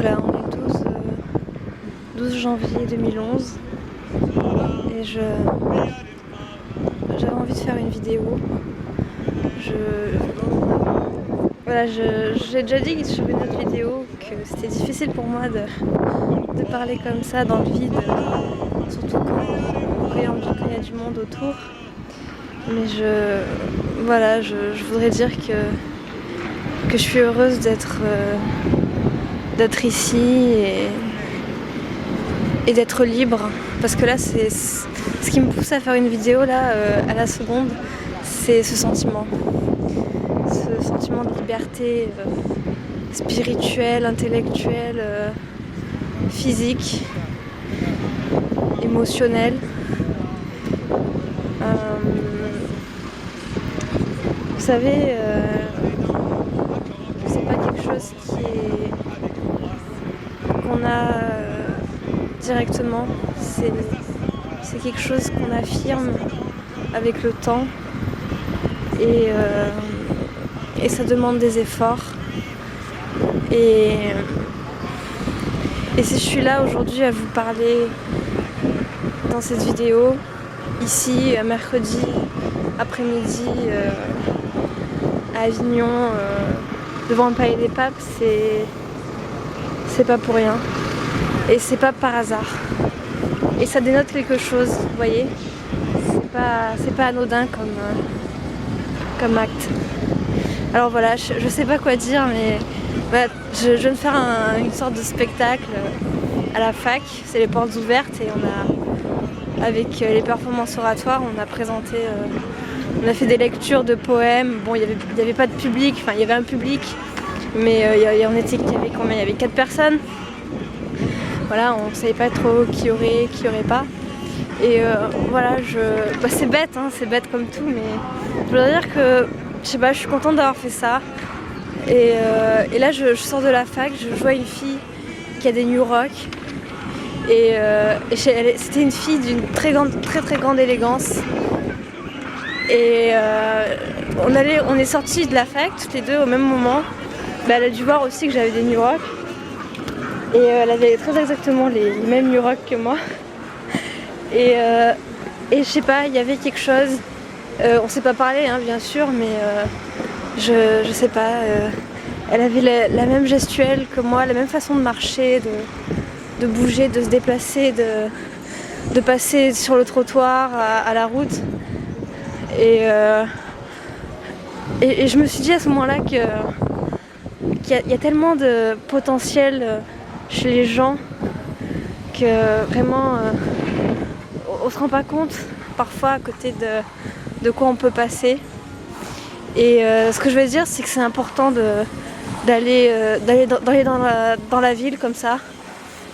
Voilà, on est 12 janvier 2011 et j'avais envie de faire une vidéo. Voilà, j'ai déjà dit sur une autre vidéo que c'était difficile pour moi de parler comme ça dans le vide, surtout quand il y a du monde autour. Mais voilà, je voudrais dire que je suis heureuse d'être ici et d'être libre. Parce que là, c'est ce qui me pousse à faire une vidéo là, à la seconde, c'est ce sentiment de liberté spirituelle, intellectuelle, physique, émotionnelle. Vous savez, c'est pas quelque chose qu'on a directement, c'est quelque chose qu'on affirme avec le temps et ça demande des efforts. Et si je suis là aujourd'hui à vous parler dans cette vidéo, ici, mercredi après-midi, à Avignon, devant le Palais des Papes, c'est pas pour rien. Et c'est pas par hasard. Et ça dénote quelque chose, vous voyez. C'est pas anodin comme acte. Alors voilà, je sais pas quoi dire, mais voilà, je viens de faire une sorte de spectacle à la fac. C'est les portes ouvertes et avec les performances oratoires, on a présenté, on a fait des lectures de poèmes. Bon, il y avait pas de public, enfin il y avait un public, mais il y avait combien ? Il y avait 4 personnes. Voilà, on savait pas trop qui y aurait pas. Et voilà, c'est bête, hein, c'est bête comme tout, mais je voudrais dire que, je sais pas, je suis contente d'avoir fait ça. Et là, je sors de la fac, je vois une fille qui a des New Rock. Et c'était une fille d'une très grande élégance. Et on est sortis de la fac toutes les deux au même moment. Elle a dû voir aussi que j'avais des New Rock. Et elle avait très exactement les mêmes New Rock que moi. Et je sais pas, il y avait quelque chose. On s'est pas parlé, hein, bien sûr, mais je sais pas. Elle avait la même gestuelle que moi, la même façon de marcher, de bouger, de se déplacer, de passer sur le trottoir à la route. Et je me suis dit à ce moment-là qu'il y a tellement de potentiel chez les gens que vraiment on se rend pas compte parfois à côté de quoi on peut passer. Et ce que je veux dire, c'est que c'est important d'aller dans la ville comme ça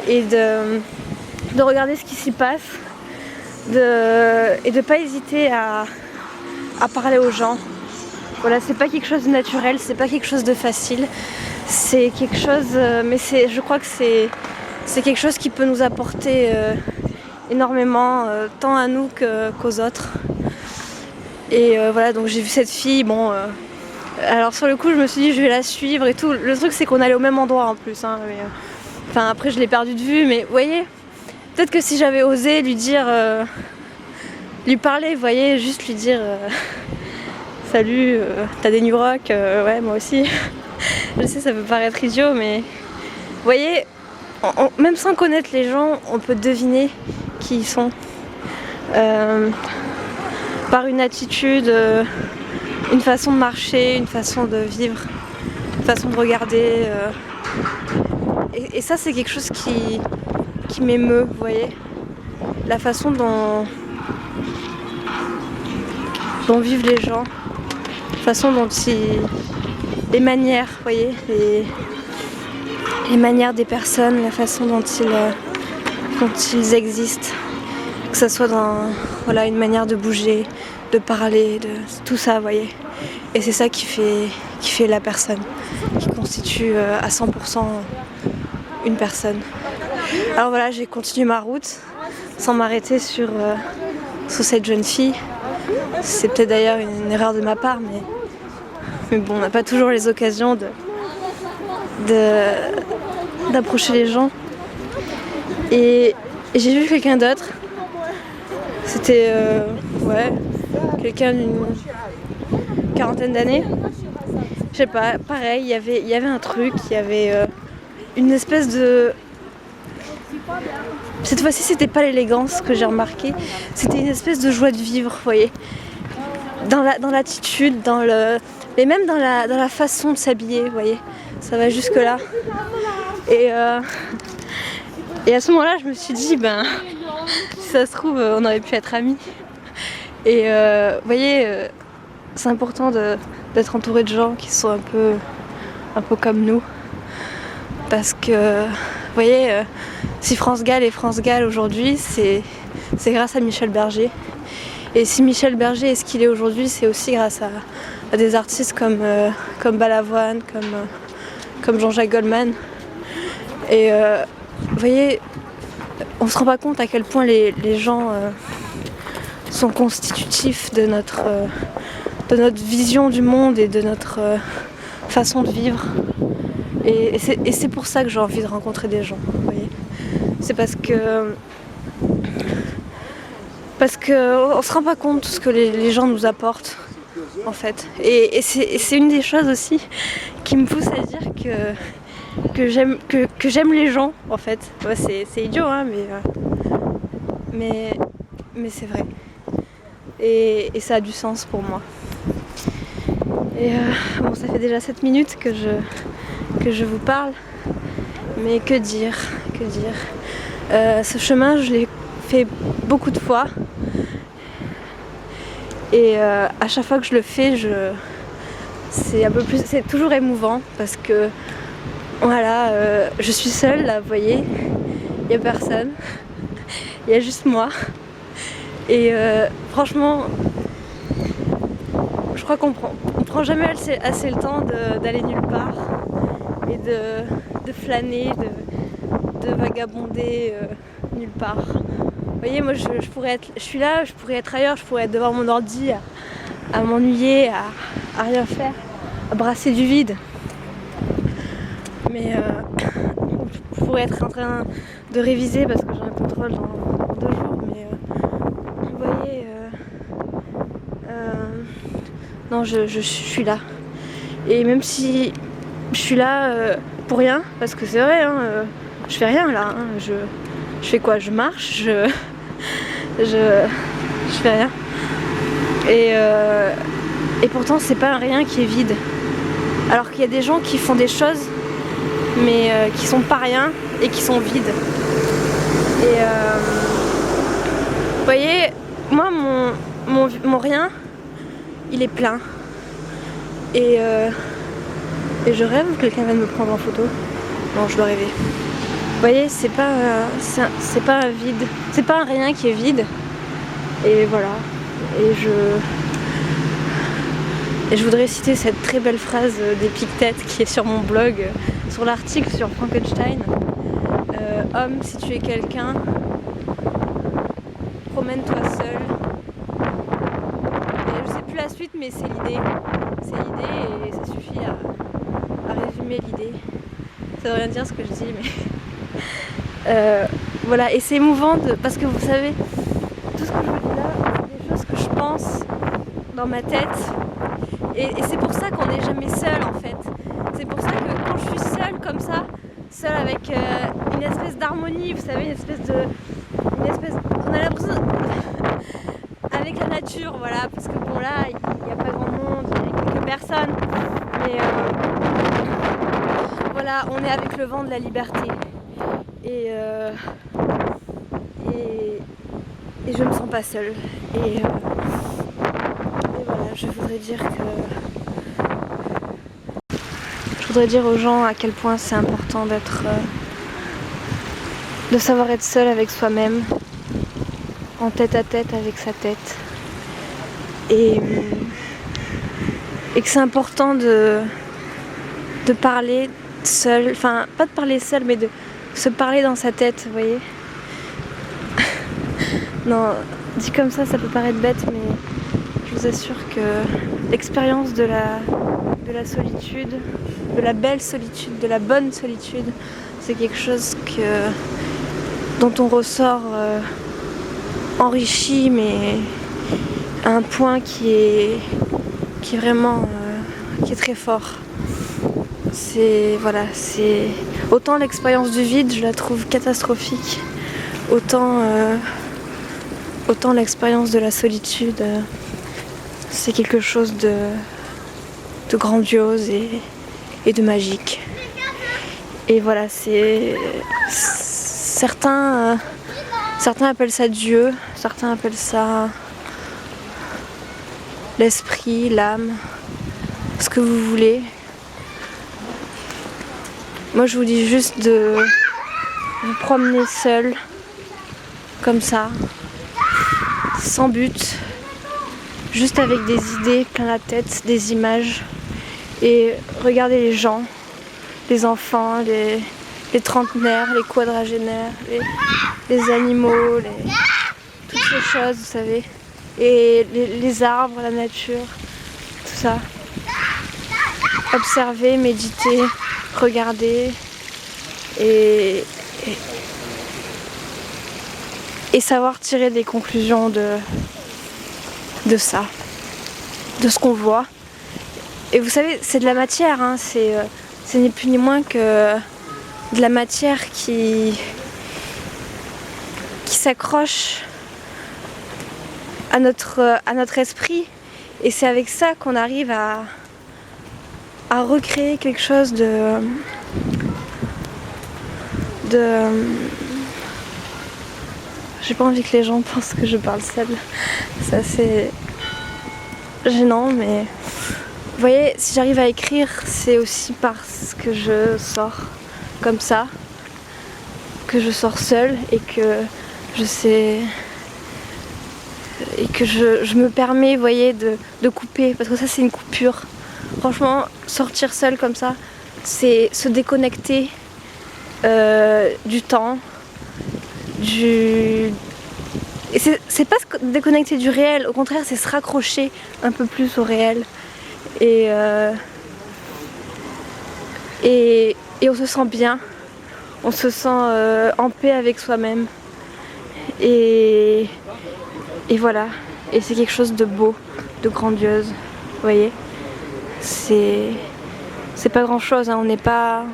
et de regarder ce qui s'y passe et de pas hésiter à parler aux gens. Voilà, c'est pas quelque chose de naturel, c'est pas quelque chose de facile, c'est quelque chose, mais je crois que c'est quelque chose qui peut nous apporter énormément, tant à nous qu'aux autres. Et voilà, donc j'ai vu cette fille, alors sur le coup je me suis dit je vais la suivre et tout. Le truc c'est qu'on allait au même endroit en plus, hein, mais, enfin après je l'ai perdue de vue, mais vous voyez, peut-être que si j'avais osé lui dire, lui parler, vous voyez, juste lui dire salut, t'as des New Rock, ouais moi aussi. Je sais, ça peut paraître idiot, mais vous voyez, même sans connaître les gens, on peut deviner qui ils sont. Par une attitude, une façon de marcher, une façon de vivre, une façon de regarder. Et ça, c'est quelque chose qui m'émeut, vous voyez. La façon dont vivent les gens, la façon dont les manières, vous voyez, les manières des personnes, la façon dont ils existent. Que ça soit dans une manière de bouger, de parler, de tout ça, vous voyez. Et c'est ça qui fait la personne, qui constitue à 100% une personne. Alors voilà, j'ai continué ma route sans m'arrêter sur cette jeune fille. C'est peut-être d'ailleurs une erreur de ma part, mais bon, on n'a pas toujours les occasions d'approcher les gens. Et j'ai vu quelqu'un d'autre. C'était quelqu'un d'une quarantaine d'années. Je sais pas, pareil, il y avait un truc, il y avait une espèce de... Cette fois-ci, c'était pas l'élégance que j'ai remarqué, c'était une espèce de joie de vivre, vous voyez. Dans l'attitude, mais même dans la façon de s'habiller, vous voyez. Ça va jusque là. Et à ce moment-là, je me suis dit, si ça se trouve, on aurait pu être amis. Et vous voyez, c'est important d'être entouré de gens qui sont un peu comme nous. Parce que, vous voyez, si France Gall est France Gall aujourd'hui, c'est grâce à Michel Berger. Et si Michel Berger est ce qu'il est aujourd'hui, c'est aussi grâce à des artistes comme Balavoine, comme Jean-Jacques Goldman. Et vous voyez, on se rend pas compte à quel point les gens sont constitutifs de notre vision du monde et de notre façon de vivre. Et c'est pour ça que j'ai envie de rencontrer des gens, vous voyez. C'est parce que on se rend pas compte de ce que les gens nous apportent, en fait. Et c'est une des choses aussi qui me pousse à dire que j'aime les gens, en fait. Ouais, c'est idiot, hein, mais c'est vrai. Et ça a du sens pour moi. Et ça fait déjà 7 minutes que je vous parle, mais que dire. Ce chemin, je l'ai fait beaucoup de fois. Et à chaque fois que je le fais, c'est toujours émouvant parce que voilà, je suis seule là, vous voyez, il n'y a personne, il y a juste moi. Et franchement, je crois qu'on prend jamais assez le temps d'aller nulle part et de flâner, de vagabonder nulle part. Vous voyez, moi je suis là, je pourrais être ailleurs, je pourrais être devant mon ordi à m'ennuyer, à rien faire, à brasser du vide. Mais je pourrais être en train de réviser parce que j'ai un contrôle dans 2 jours. Mais vous voyez, non, je suis là. Et même si je suis là pour rien, parce que c'est vrai, hein, je fais rien là. Hein, je fais quoi? Je marche, je fais rien. Et pourtant, c'est pas un rien qui est vide. Alors qu'il y a des gens qui font des choses, mais qui sont pas rien et qui sont vides. Et vous voyez, moi, mon rien, il est plein. Et je rêve que quelqu'un vienne me prendre en photo. Non, je dois rêver. Vous voyez, c'est pas un vide, c'est pas un rien qui est vide. Et voilà. Et je voudrais citer cette très belle phrase d'Épictète qui est sur mon blog, sur l'article sur Frankenstein. Homme, si tu es quelqu'un, promène-toi seul. Et je sais plus la suite, mais c'est l'idée. C'est l'idée et ça suffit à résumer l'idée. Ça veut rien dire ce que je dis, mais... voilà, et c'est émouvant parce que vous savez, tout ce que je vous dis là, c'est des choses que je pense dans ma tête. Et c'est pour ça qu'on n'est jamais seul en fait. C'est pour ça que quand je suis seule comme ça, seule avec une espèce d'harmonie, vous savez, on a l'impression avec la nature, voilà, parce que bon là, il n'y a pas grand monde, il y a quelques personnes, mais voilà, on est avec le vent de la liberté. Et je me sens pas seule. Et voilà, je voudrais dire aux gens à quel point c'est important de savoir être seul avec soi-même, en tête à tête avec sa tête, et que c'est important de parler seul, enfin pas de parler seul, mais de se parler dans sa tête, vous voyez. Non, dit comme ça peut paraître bête, mais je vous assure que l'expérience de la solitude, de la belle solitude, de la bonne solitude, C'est quelque chose dont on ressort enrichi, mais à un point qui est vraiment qui est très fort. C'est autant l'expérience du vide, je la trouve catastrophique, autant l'expérience de la solitude, c'est quelque chose de grandiose et de magique. Et voilà, certains appellent ça Dieu, certains appellent ça l'esprit, l'âme, ce que vous voulez. Moi je vous dis juste de vous promener seul, comme ça, sans but, juste avec des idées plein la tête, des images, et regarder les gens, les enfants, les trentenaires, les quadragénaires, les animaux, toutes ces choses, vous savez, et les arbres, la nature, tout ça. Observer, méditer, regarder et savoir tirer des conclusions de ça, de ce qu'on voit. Et vous savez, c'est de la matière, hein, c'est ni plus ni moins que de la matière qui s'accroche à notre esprit, et c'est avec ça qu'on arrive à recréer quelque chose de j'ai pas envie que les gens pensent que je parle seule, c'est assez gênant, mais vous voyez, si j'arrive à écrire, c'est aussi parce que je sors comme ça, que je sors seule, et que je sais, et que je me permets, vous voyez, de couper, parce que ça c'est une coupure. Franchement, sortir seule comme ça, c'est se déconnecter du temps, et c'est pas se déconnecter du réel, au contraire c'est se raccrocher un peu plus au réel, et on se sent bien, on se sent en paix avec soi-même, et voilà, et c'est quelque chose de beau, de grandiose, vous voyez. C'est pas grand chose, hein. On n'est pas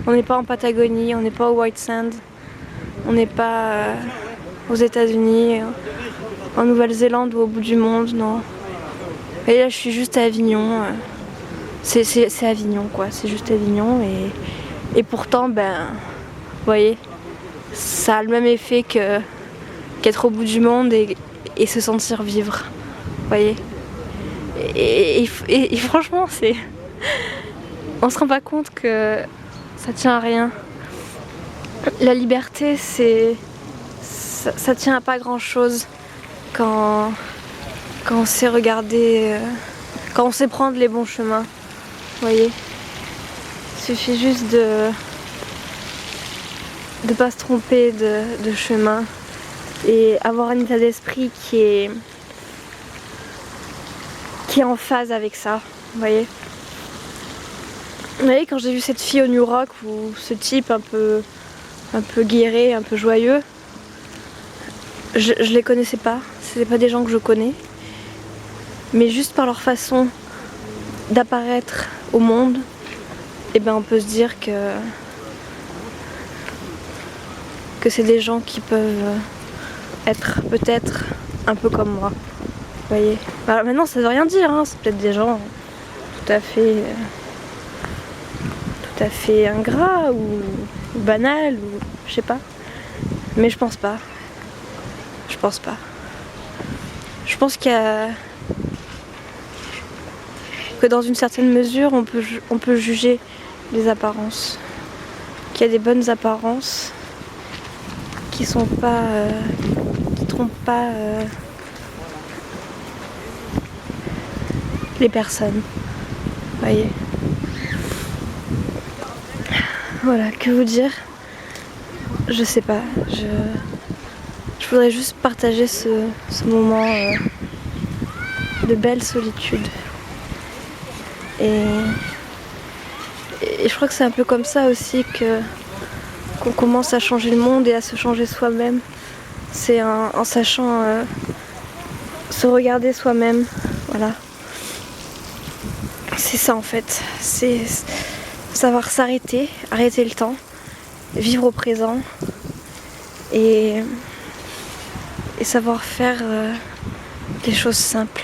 en Patagonie, on n'est pas au White Sand, on n'est pas aux États-Unis, en Nouvelle-Zélande ou au bout du monde, non. Et là je suis juste à Avignon, c'est Avignon quoi, c'est juste Avignon, et pourtant ben vous voyez, ça a le même effet qu'être au bout du monde et se sentir vivre, vous voyez. Et franchement, on se rend pas compte que ça tient à rien. La liberté, ça tient à pas grand chose quand on sait regarder, quand on sait prendre les bons chemins. Vous voyez, il suffit juste de pas se tromper de chemin et avoir un état d'esprit qui est en phase avec ça, vous voyez. Vous voyez, quand j'ai vu cette fille au New Rock, ou ce type un peu guéré, un peu joyeux, je les connaissais pas, c'était pas des gens que je connais, mais juste par leur façon d'apparaître au monde, et ben on peut se dire que c'est des gens qui peuvent être peut-être un peu comme moi. Vous voyez. Alors maintenant ça veut rien dire, hein. C'est peut-être des gens tout à fait ingrats ou banals, ou je sais pas. Mais je pense pas. Je pense que dans une certaine mesure on peut juger les apparences. Qu'il y a des bonnes apparences qui trompent pas les personnes, vous voyez. Voilà, que vous dire, je sais pas, je voudrais juste partager ce moment de belle solitude, et je crois que c'est un peu comme ça aussi que qu'on commence à changer le monde et à se changer soi-même. C'est en sachant se regarder soi-même. Voilà. C'est ça en fait. C'est savoir s'arrêter, arrêter le temps, vivre au présent et savoir faire des choses simples.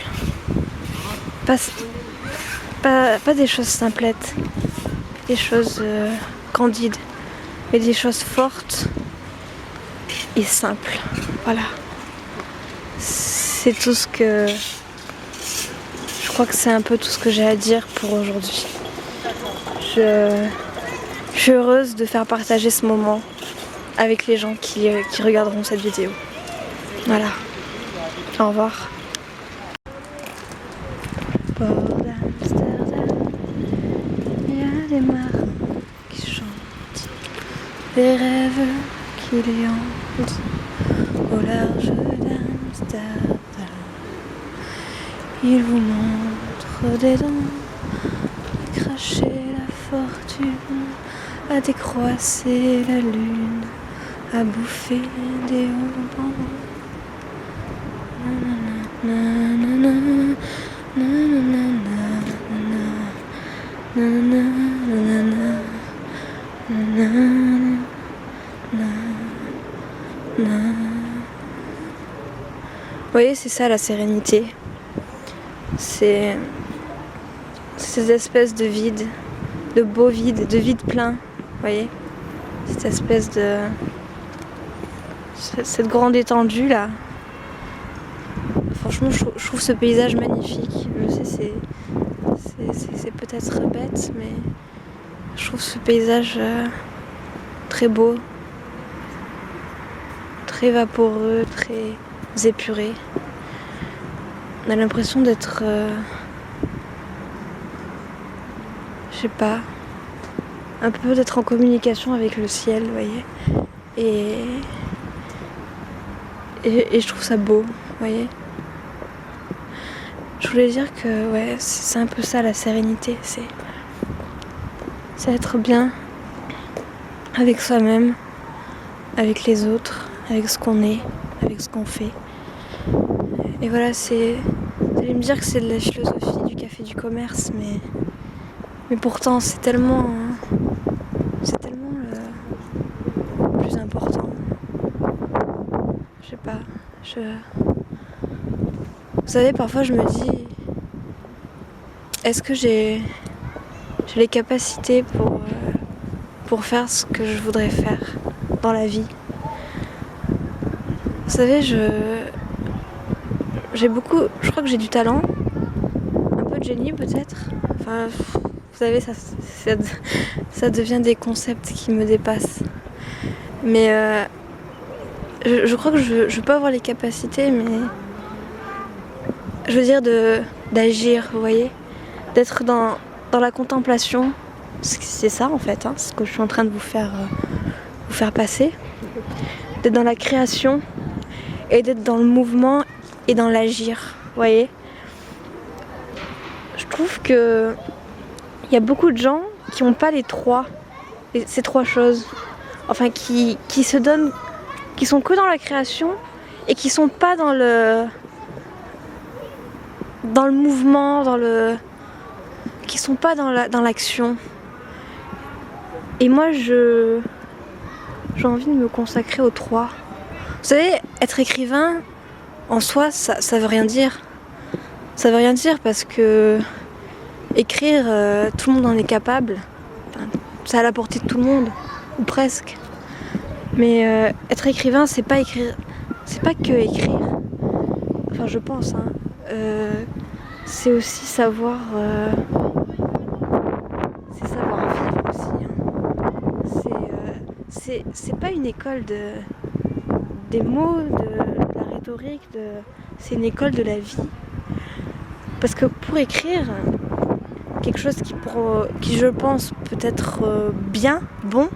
Pas des choses simplettes, des choses candides, mais des choses fortes et simples. Voilà. C'est tout ce que... Je crois que c'est un peu tout ce que j'ai à dire pour aujourd'hui. Je suis heureuse de faire partager ce moment avec les gens qui regarderont cette vidéo. Voilà. Au revoir. Port d'Amsterdam, il y a des marins qui chantent, des rêves qui les hantent au large d'Amsterdam. Ils vous montrent des dents, à cracher la fortune, à décroisser la lune, à bouffer des haubans. Vous voyez, c'est ça la sérénité. C'est cette espèce de vide, de beau vide, de vide plein, vous voyez. Cette espèce de... cette grande étendue là. Franchement, je trouve ce paysage magnifique. Je sais, c'est peut-être bête, mais je trouve ce paysage très beau, très vaporeux, très épuré. On a l'impression d'être, je sais pas, un peu d'être en communication avec le ciel, vous voyez. Et je trouve ça beau, vous voyez. Je voulais dire que ouais, c'est un peu ça la sérénité, c'est être bien avec soi-même, avec les autres, avec ce qu'on est, avec ce qu'on fait. Et voilà, vous allez me dire que c'est de la philosophie du café du commerce, mais pourtant c'est tellement le plus important. Je sais pas, vous savez, parfois je me dis, est-ce que j'ai les capacités pour faire ce que je voudrais faire dans la vie? Vous savez, je crois que j'ai du talent, un peu de génie peut-être. Enfin, vous savez, ça devient des concepts qui me dépassent. Mais je crois que je peux avoir les capacités, mais je veux dire d'agir, vous voyez, d'être dans la contemplation. C'est ça en fait, hein, ce que je suis en train de vous faire passer. D'être dans la création et d'être dans le mouvement et dans l'agir, vous voyez. Je trouve que il y a beaucoup de gens qui n'ont pas ces trois choses. Enfin, qui se donnent, qui sont que dans la création et qui sont pas dans le mouvement, qui sont pas dans l'action. Et moi, j'ai envie de me consacrer aux trois. Vous savez, être écrivain, en soi, ça veut rien dire. Ça veut rien dire parce que écrire, tout le monde en est capable. Enfin, c'est à la portée de tout le monde, ou presque. Mais être écrivain, c'est pas écrire, c'est pas que écrire. Enfin, je pense. Hein. C'est aussi savoir, c'est savoir vivre aussi. Hein. C'est pas une école des mots, de la rhétorique. C'est une école de la vie. Parce que pour écrire quelque chose qui je pense peut être bien, bon,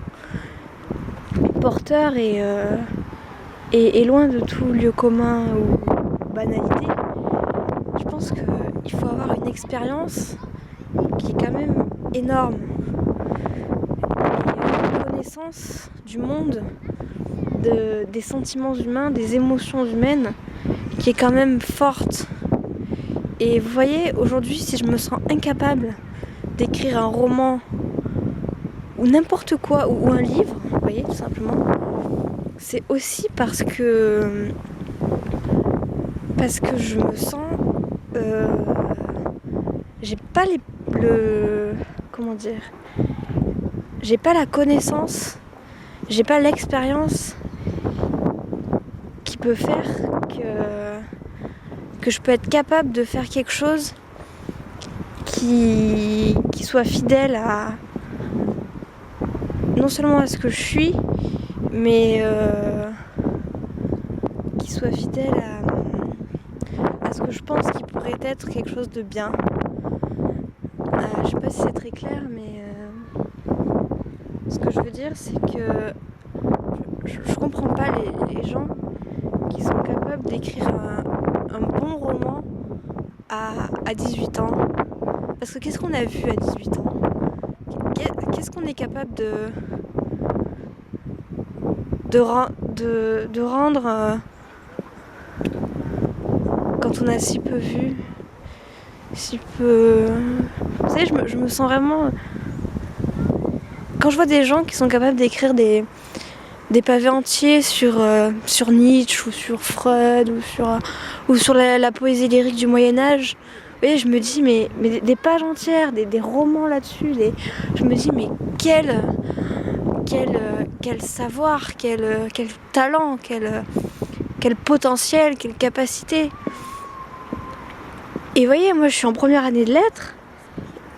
porteur et loin de tout lieu commun ou banalité, je pense qu'il faut avoir une expérience qui est quand même énorme. Et une connaissance connaissance du monde, des sentiments humains, des émotions humaines, qui est quand même forte. Et vous voyez, aujourd'hui, si je me sens incapable d'écrire un roman ou n'importe quoi, ou un livre, vous voyez, tout simplement, c'est aussi parce que je me sens j'ai pas comment dire, j'ai pas la connaissance, j'ai pas l'expérience qui peut faire que je peux être capable de faire quelque chose qui soit fidèle à non seulement à ce que je suis, mais qui soit fidèle à ce que je pense qui pourrait être quelque chose de bien. Je sais pas si c'est très clair, mais ce que je veux dire, c'est que je comprends pas les gens qui sont capables d'écrire un bon roman à 18 ans. Parce que qu'est-ce qu'on a vu à 18 ans ? Qu'est-ce qu'on est capable de rendre quand on a si peu vu, si peu... Vous savez, je me sens vraiment... Quand je vois des gens qui sont capables d'écrire des pavés entiers sur Nietzsche ou sur Freud ou sur la poésie lyrique du Moyen-Âge, vous voyez, je me dis, mais des pages entières, des romans là-dessus, je me dis, mais quel savoir, quel talent, quel potentiel, quelle capacité. Et vous voyez, moi je suis en première année de lettres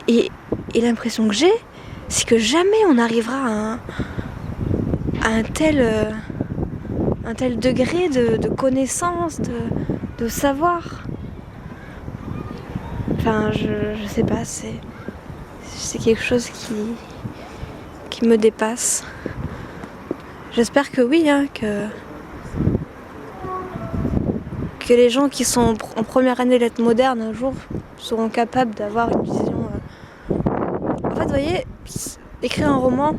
et l'impression que j'ai, c'est que jamais on arrivera à un tel degré de connaissance, de savoir. Enfin, je sais pas, c'est quelque chose qui me dépasse. J'espère que oui, hein, que les gens qui sont en première année de lettres modernes un jour seront capables d'avoir une vision. En fait, vous voyez, écrire un roman,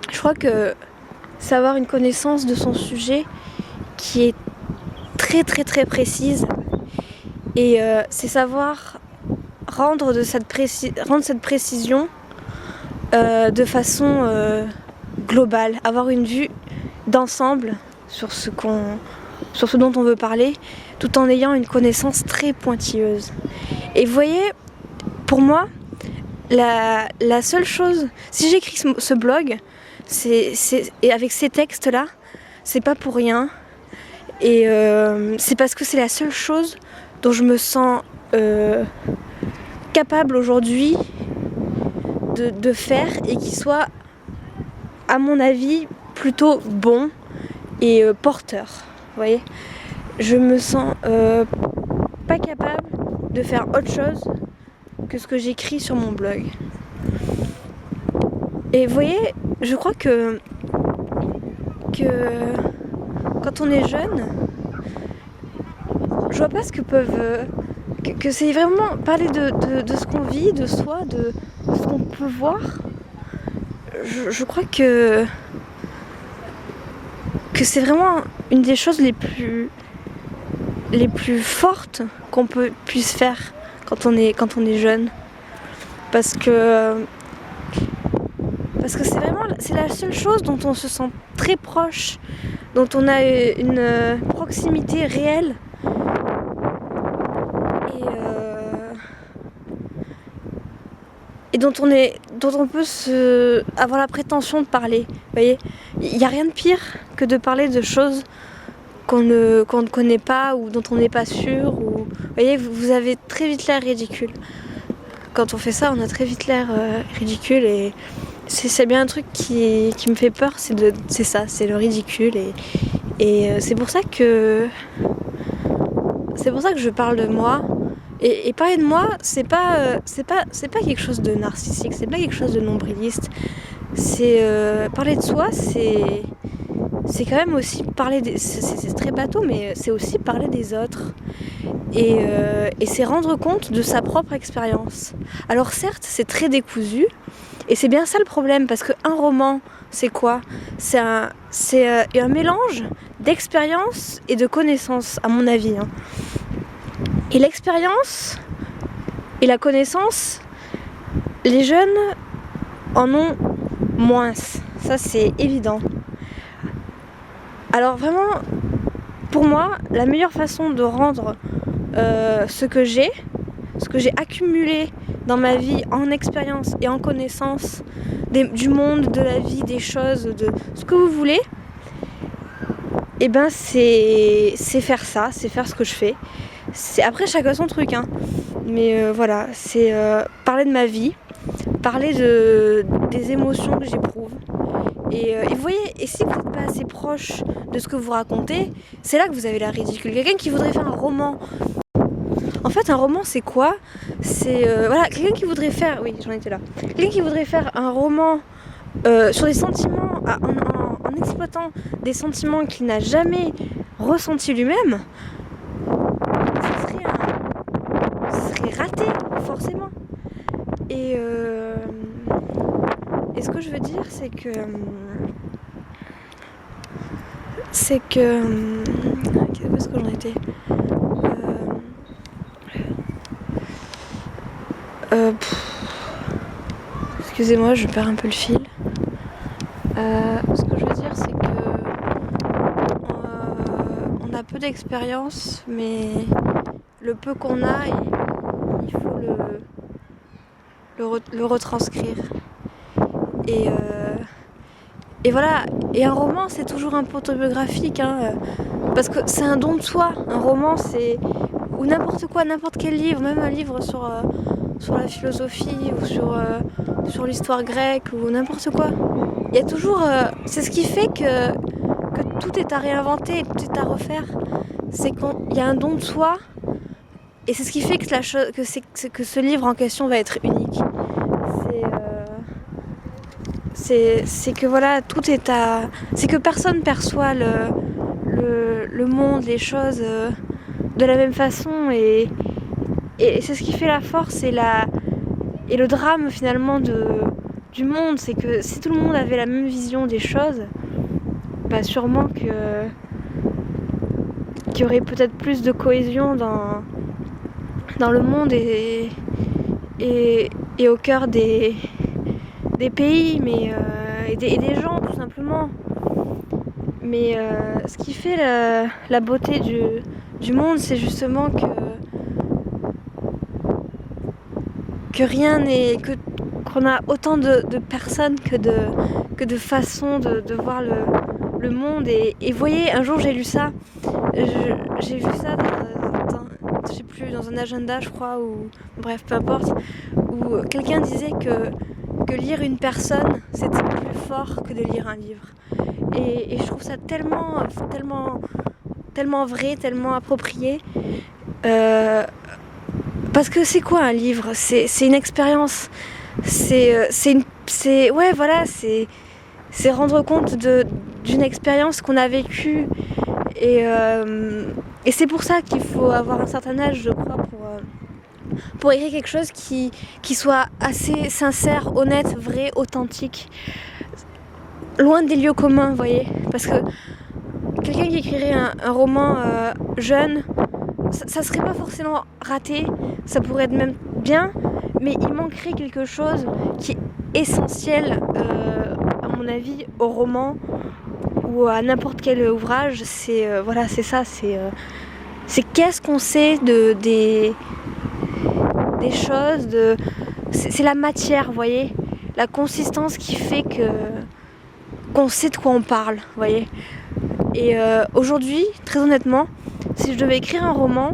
je crois que c'est avoir une connaissance de son sujet qui est très très très précise. Et c'est savoir rendre cette précision de façon globale, avoir une vue d'ensemble sur ce dont on veut parler, tout en ayant une connaissance très pointilleuse. Et vous voyez, pour moi, la seule chose, si j'écris ce blog, et avec ces textes-là, c'est pas pour rien. Et c'est parce que c'est la seule chose dont je me sens capable aujourd'hui de faire et qui soit, à mon avis, plutôt bon et porteur. Vous voyez, je me sens pas capable de faire autre chose que ce que j'écris sur mon blog. Et vous voyez, je crois que quand on est jeune, je vois pas ce que peuvent... que c'est vraiment parler de ce qu'on vit, de soi, de ce qu'on peut voir. Je crois que c'est vraiment une des choses les plus fortes qu'on puisse faire quand on est jeune. Parce que c'est la seule chose dont on se sent très proche, dont on a une proximité réelle. Et dont on peut avoir la prétention de parler. Vous voyez, il n'y a rien de pire que de parler de choses qu'on ne connaît pas ou dont on n'est pas sûr. Vous voyez, vous avez très vite l'air ridicule. Quand on fait ça, on a très vite l'air ridicule et c'est bien un truc qui me fait peur, c'est ça, c'est le ridicule et c'est pour ça que je parle de moi. Et parler de moi, c'est pas quelque chose de narcissique, c'est pas quelque chose de nombriliste. C'est parler de soi, c'est quand même aussi parler c'est très bateau, mais c'est aussi parler des autres. Et c'est rendre compte de sa propre expérience. Alors certes, c'est très décousu, Et c'est bien ça le problème, parce qu'un roman, c'est quoi? C'est un mélange d'expérience et de connaissance, à mon avis. Hein. Et l'expérience et la connaissance, les jeunes en ont moins. Ça, c'est évident. Alors vraiment, pour moi, la meilleure façon de rendre ce que j'ai accumulé dans ma vie en expérience et en connaissance du monde, de la vie, des choses, de ce que vous voulez, et ben c'est faire ça, c'est faire ce que je fais. Après chacun son truc, hein. Mais voilà, c'est parler de ma vie, parler des émotions que j'éprouve. Et vous voyez, et si vous n'êtes pas assez proche de ce que vous racontez, c'est là que vous avez l'air ridicule. Quelqu'un qui voudrait faire un roman. En fait, un roman, c'est quoi? C'est voilà, quelqu'un qui voudrait faire. Oui, j'en étais là. Quelqu'un qui voudrait faire un roman sur des sentiments, en exploitant des sentiments qu'il n'a jamais ressentis lui-même, ça serait raté, forcément. Et ce que je veux dire, c'est que où est-ce que j'en étais? Excusez-moi, je perds un peu le fil. Ce que je veux dire, c'est que on a peu d'expérience, mais le peu qu'on a, il faut le retranscrire. Et voilà. Et un roman, c'est toujours un peu autobiographique, hein, parce que c'est un don de soi. Un roman, c'est ou n'importe quoi, n'importe quel livre, même un livre sur la philosophie ou sur l'histoire grecque ou n'importe quoi. Il y a toujours, c'est ce qui fait que tout est à réinventer, tout est à refaire. C'est qu'il y a un don de soi, et c'est ce qui fait que que ce livre en question va être unique. C'est que voilà, tout est c'est que personne perçoit le monde, les choses de la même façon, et c'est ce qui fait la force et le drame finalement du monde. C'est que si tout le monde avait la même vision des choses, bah sûrement qu'il y aurait peut-être plus de cohésion dans le monde et au cœur des pays, mais et des gens tout simplement. Mais ce qui fait la beauté du monde, c'est justement que rien n'est qu'on a autant de personnes que de façons de voir le monde. Et vous voyez, un jour j'ai lu ça, j'ai vu ça je sais plus, dans un agenda je crois, ou bref peu importe, où quelqu'un disait que lire une personne c'était plus fort que de lire un livre. Et je trouve ça tellement vrai, tellement approprié. Parce que c'est quoi un livre? C'est une expérience. C'est rendre compte d'une expérience qu'on a vécue. Et c'est pour ça qu'il faut avoir un certain âge, je crois, pour écrire quelque chose qui soit assez sincère, honnête, vrai, authentique. Loin des lieux communs, vous voyez. Parce que quelqu'un qui écrirait un roman jeune, ça serait pas forcément raté, ça pourrait être même bien, mais il manquerait quelque chose qui est essentiel, à mon avis, au roman ou à n'importe quel ouvrage. C'est ça, c'est qu'est-ce qu'on sait des choses, c'est la matière, vous voyez, la consistance qui fait qu'on sait de quoi on parle, vous voyez. Et aujourd'hui, très honnêtement, si je devais écrire un roman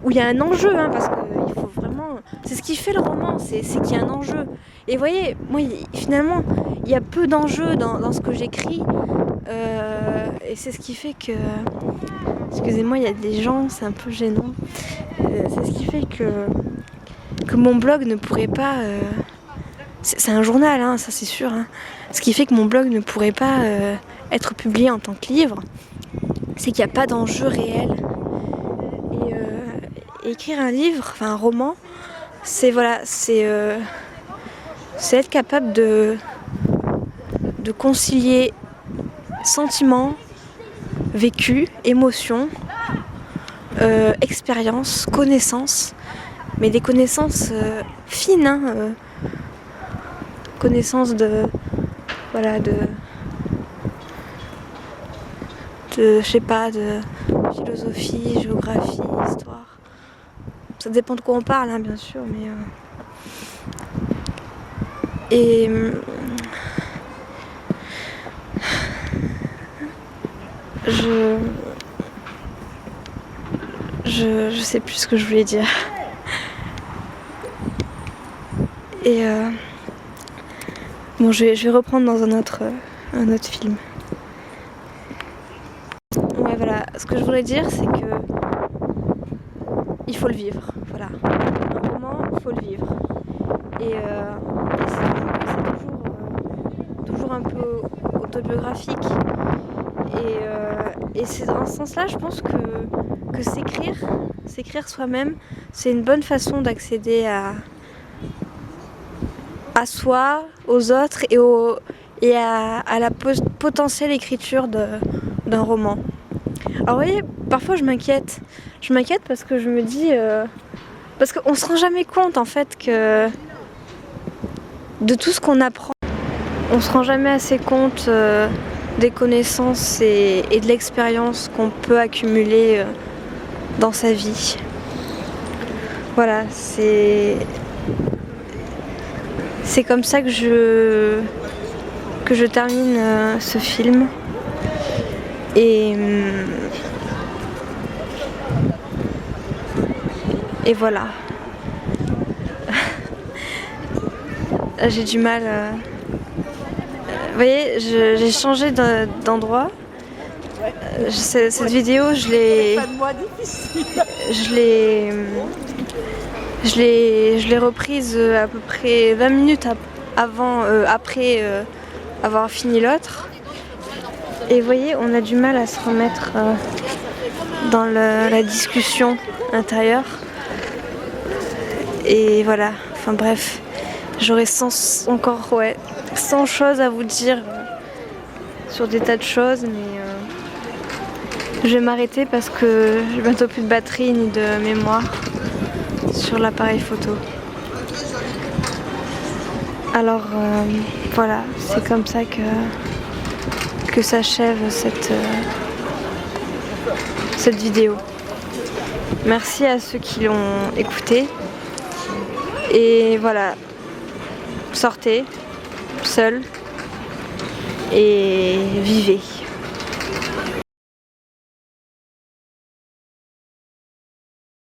où il y a un enjeu, hein, parce qu'il faut vraiment... C'est ce qui fait le roman, c'est qu'il y a un enjeu. Et vous voyez, moi, finalement, il y a peu d'enjeux dans ce que j'écris. Et c'est ce qui fait que... Excusez-moi, il y a des gens, c'est un peu gênant. C'est ce qui fait que mon blog ne pourrait pas... C'est un journal, hein, ça c'est sûr. Hein. Ce qui fait que mon blog ne pourrait pas être publié en tant que livre, c'est qu'il n'y a pas d'enjeu réel. Et écrire un livre, enfin un roman, c'est c'est être capable de concilier sentiments, vécu, émotions, expériences, connaissances, mais des connaissances fines, hein, connaissances de je sais pas, de philosophie, géographie, histoire. Ça dépend de quoi on parle, hein, bien sûr, mais et je sais plus ce que je voulais dire. Et bon, je vais reprendre dans un autre film. Ouais, voilà. Ce que je voulais dire, c'est que il faut le vivre. Voilà. Un roman, il faut le vivre. Et c'est toujours un peu autobiographique. Et c'est dans ce sens-là, je pense que s'écrire soi-même, c'est une bonne façon d'accéder à soi, aux autres et à la potentielle écriture d'un roman. Alors vous voyez, parfois je m'inquiète. Je m'inquiète parce que je me dis... parce qu'on se rend jamais compte en fait que de tout ce qu'on apprend. On se rend jamais assez compte des connaissances et de l'expérience qu'on peut accumuler dans sa vie. Voilà, c'est comme ça que je termine ce film. Et voilà. J'ai du mal. Vous voyez, j'ai changé d'endroit. Cette vidéo, je l'ai reprise à peu près 20 minutes après avoir fini l'autre. Et vous voyez, on a du mal à se remettre dans la discussion intérieure. Et voilà, enfin bref, j'aurais encore 100 choses à vous dire sur des tas de choses, mais je vais m'arrêter parce que j'ai bientôt plus de batterie ni de mémoire sur l'appareil photo. Alors voilà, c'est comme ça que s'achève cette vidéo. Merci à ceux qui l'ont écouté. Et voilà, sortez, seul, et vivez.